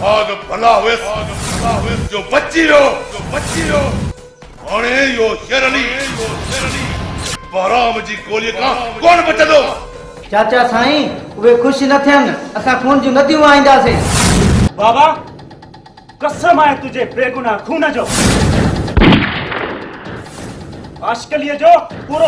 आग भला हुए जो बची हो हाणे यो शेरनी बहराम जी गोली का कौन बचंदो चाचा साईं उहे खुश न थियनि असां खून जूं नदियूं वहाईंदासीं बाबा कसम आहे तुझे बेगुनाह खून जो आशकलीअ जो पूरो